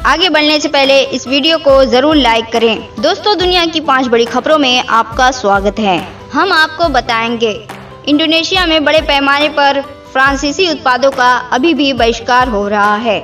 आगे बढ़ने से पहले इस वीडियो को जरूर लाइक करें। दोस्तों, दुनिया की 5 बड़ी खबरों में आपका स्वागत है। हम आपको बताएंगे, इंडोनेशिया में बड़े पैमाने पर फ्रांसीसी उत्पादों का अभी भी बहिष्कार हो रहा है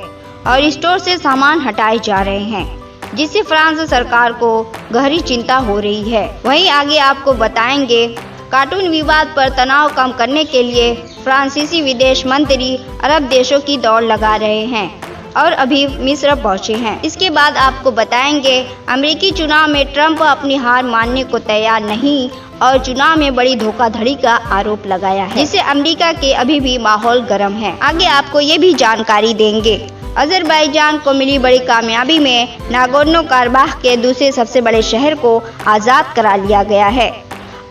और स्टोर से सामान हटाए जा रहे हैं, जिससे फ्रांस सरकार को गहरी चिंता हो रही है। वहीं आगे आपको बताएंगे, कार्टून विवाद पर तनाव कम करने के लिए फ्रांसीसी विदेश मंत्री अरब देशों की दौड़ लगा रहे हैं और अभी मिस्र पहुंचे हैं। इसके बाद आपको बताएंगे, अमेरिकी चुनाव में ट्रंप अपनी हार मानने को तैयार नहीं और चुनाव में बड़ी धोखाधड़ी का आरोप लगाया है, जिससे अमेरिका के अभी भी माहौल गर्म है। आगे आपको ये भी जानकारी देंगे, अजरबैजान को मिली बड़ी कामयाबी में नागोर्नो कराबाख के दूसरे सबसे बड़े शहर को आज़ाद करा लिया गया है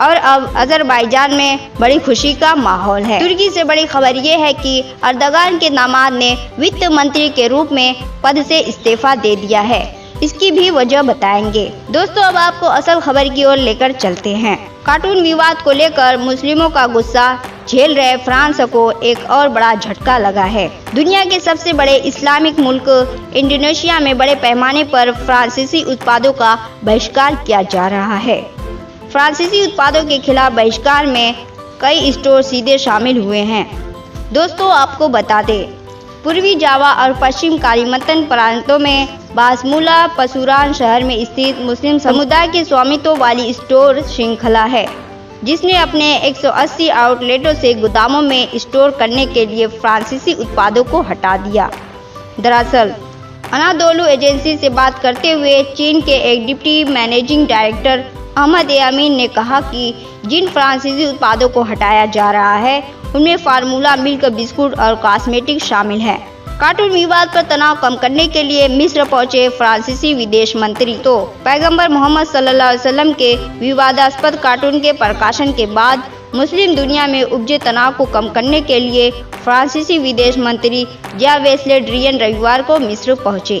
और अब अजरबैजान में बड़ी खुशी का माहौल है। तुर्की से बड़ी खबर ये है कि अर्दगान के दामाद ने वित्त मंत्री के रूप में पद से इस्तीफा दे दिया है। इसकी भी वजह बताएंगे। दोस्तों, अब आपको असल खबर की ओर लेकर चलते हैं। कार्टून विवाद को लेकर मुस्लिमों का गुस्सा झेल रहे फ्रांस को एक और बड़ा झटका लगा है। दुनिया के सबसे बड़े इस्लामिक मुल्क इंडोनेशिया में बड़े पैमाने पर फ्रांसीसी उत्पादों का बहिष्कार किया जा रहा है। फ्रांसीसी उत्पादों के खिलाफ बहिष्कार में कई स्टोर सीधे शामिल हुए हैं। दोस्तों, आपको बता दें, पूर्वी जावा और पश्चिम कालीमंतन प्रांतों में बासमुला पसूरान शहर में स्थित मुस्लिम समुदाय के स्वामित्व वाली स्टोर श्रृंखला है, जिसने अपने 180 आउटलेटों से गोदामों में स्टोर करने के लिए फ्रांसीसी उत्पादों को हटा दिया। दरअसल अनादोलू एजेंसी से बात करते हुए चीन के एक डिप्टी मैनेजिंग डायरेक्टर अहमद यामीन ने कहा कि जिन फ्रांसीसी उत्पादों को हटाया जा रहा है उनमें फार्मूला मिल्क, बिस्कुट और कॉस्मेटिक शामिल हैं। कार्टून विवाद पर तनाव कम करने के लिए मिस्र पहुंचे फ्रांसीसी विदेश मंत्री तो पैगंबर मोहम्मद सल्लल्लाहु अलैहि वसल्लम के विवादास्पद कार्टून के प्रकाशन के बाद मुस्लिम दुनिया में उपजे तनाव को कम करने के लिए फ्रांसीसी विदेश मंत्री जावेस ले ड्रियन रविवार को मिस्र पहुंचे।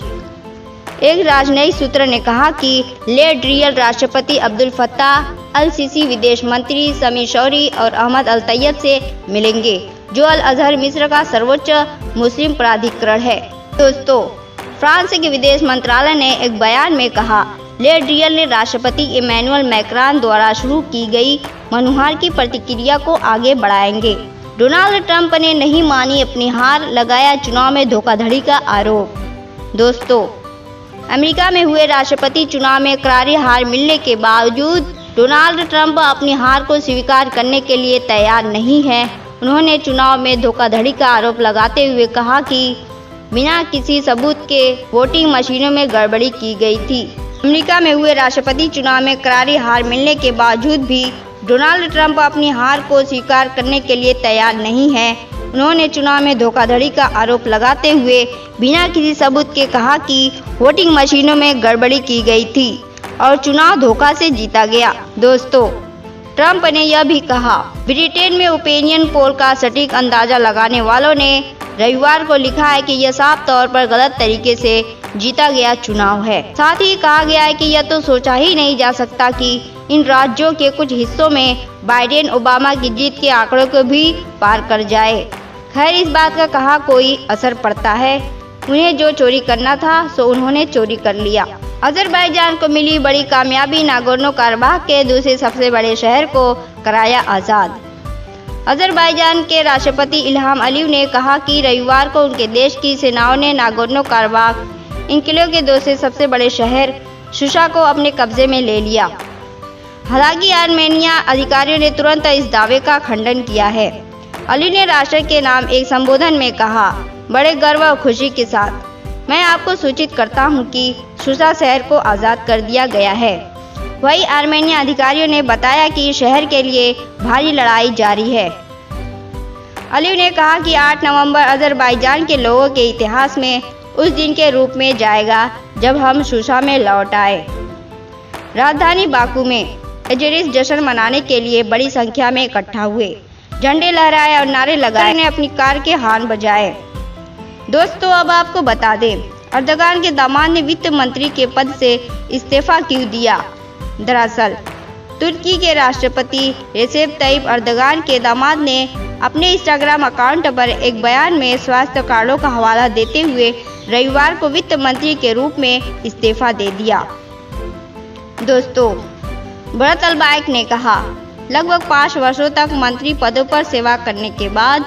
एक राजनयिक सूत्र ने कहा कि ले ड्रियन राष्ट्रपति अब्दुल फत्ताह अल सीसी, विदेश मंत्री समी शौरी और अहमद अल तैयब से मिलेंगे, जो अल अजहर मिस्र का सर्वोच्च मुस्लिम प्राधिकरण है। दोस्तों, फ्रांस के विदेश मंत्रालय ने एक बयान में कहा, ले ड्रियन ने राष्ट्रपति इमैनुअल मैक्रान द्वारा शुरू की गई मनुहार की प्रतिक्रिया को आगे बढ़ाएंगे। डोनाल्ड ट्रंप ने नहीं मानी अपनी हार, लगाया चुनाव में धोखाधड़ी का आरोप। दोस्तों, अमेरिका में हुए राष्ट्रपति चुनाव में करारी हार मिलने के बावजूद डोनाल्ड ट्रंप अपनी हार को स्वीकार करने के लिए तैयार नहीं है। उन्होंने चुनाव में धोखाधड़ी का आरोप लगाते हुए कहा कि बिना किसी सबूत के वोटिंग मशीनों में गड़बड़ी की गई थी। अमेरिका में हुए राष्ट्रपति चुनाव में करारी हार मिलने के बावजूद भी डोनाल्ड ट्रंप अपनी हार को स्वीकार करने के लिए तैयार नहीं है। उन्होंने चुनाव में धोखाधड़ी का आरोप लगाते हुए बिना किसी सबूत के कहा कि वोटिंग मशीनों में गड़बड़ी की गई थी और चुनाव धोखा से जीता गया। दोस्तों, ट्रंप ने यह भी कहा, ब्रिटेन में ओपिनियन पोल का सटीक अंदाजा लगाने वालों ने रविवार को लिखा है कि यह साफ तौर पर गलत तरीके से जीता गया चुनाव है। साथ ही कहा गया है कि यह तो सोचा ही नहीं जा सकता कि इन राज्यों के कुछ हिस्सों में बाइडेन ओबामा की जीत के आंकड़ों को भी पार कर जाए। खैर, इस बात का कहाँ कोई असर पड़ता है। उन्हें जो चोरी करना था सो उन्होंने चोरी कर लिया। अजरबैजान को मिली बड़ी कामयाबी, नागोर्नो कराबाख के दूसरे सबसे बड़े शहर को कराया आज़ाद। अजरबैजान के राष्ट्रपति इल्हाम अलीव ने कहा कि रविवार को उनके देश की सेनाओं ने नागोर्नो कराबाख एन्क्लेव के दूसरे सबसे बड़े शहर शुशा को अपने कब्जे में ले लिया। हालांकि आर्मेनिया अधिकारियों ने तुरंत इस दावे का खंडन किया है। अली ने राष्ट्र के नाम एक संबोधन में कहा, बड़े गर्व और खुशी के साथ मैं आपको सूचित करता हूं कि शुशा शहर को आज़ाद कर दिया गया है। वहीं आर्मेनिया अधिकारियों ने बताया कि शहर के लिए भारी लड़ाई जारी है। अली ने कहा कि 8 नवंबर अजरबैजान के लोगों के इतिहास में उस दिन के रूप में जाएगा जब हम शुशा में लौट आए। राजधानी बाकू में एजरिस जश्न मनाने के लिए बड़ी संख्या में इकट्ठा हुए, झंडे लहराए और नारे लगाए, ने अपनी कार के हॉर्न बजाए। दोस्तों, अब आपको बता दें, अर्दगान के दामाद ने वित्त मंत्री के पद से इस्तीफा क्यों दिया। दरअसल तुर्की के राष्ट्रपति रेसेप तैयब अर्दगान के दामाद ने अपने इंस्टाग्राम अकाउंट पर एक बयान में स्वास्थ्य कार्डों का हवाला देते हुए रविवार को वित्त मंत्री के रूप में इस्तीफा दे दिया। दोस्तों, भरत अलबायक ने कहा, लगभग 5 वर्षों तक मंत्री पदों पर सेवा करने के बाद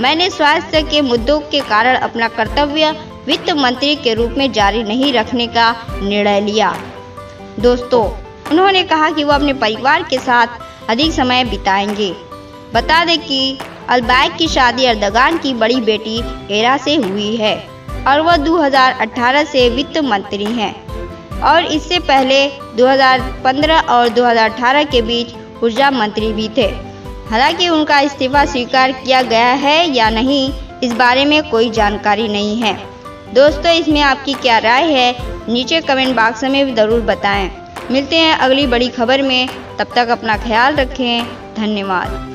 मैंने स्वास्थ्य के मुद्दों के कारण अपना कर्तव्य वित्त मंत्री के रूप में जारी नहीं रखने का निर्णय लिया। दोस्तों, उन्होंने कहा कि वो अपने परिवार के साथ अधिक समय बिताएंगे। बता दें कि अलबायक की शादी अर्दगान की बड़ी बेटी एरा से हुई है और वह 2018 से वित्त मंत्री हैं और इससे पहले 2015 और 2018 के बीच ऊर्जा मंत्री भी थे। हालांकि उनका इस्तीफा स्वीकार किया गया है या नहीं, इस बारे में कोई जानकारी नहीं है। दोस्तों, इसमें आपकी क्या राय है, नीचे कमेंट बॉक्स में ज़रूर बताएं। मिलते हैं अगली बड़ी खबर में, तब तक अपना ख्याल रखें। धन्यवाद।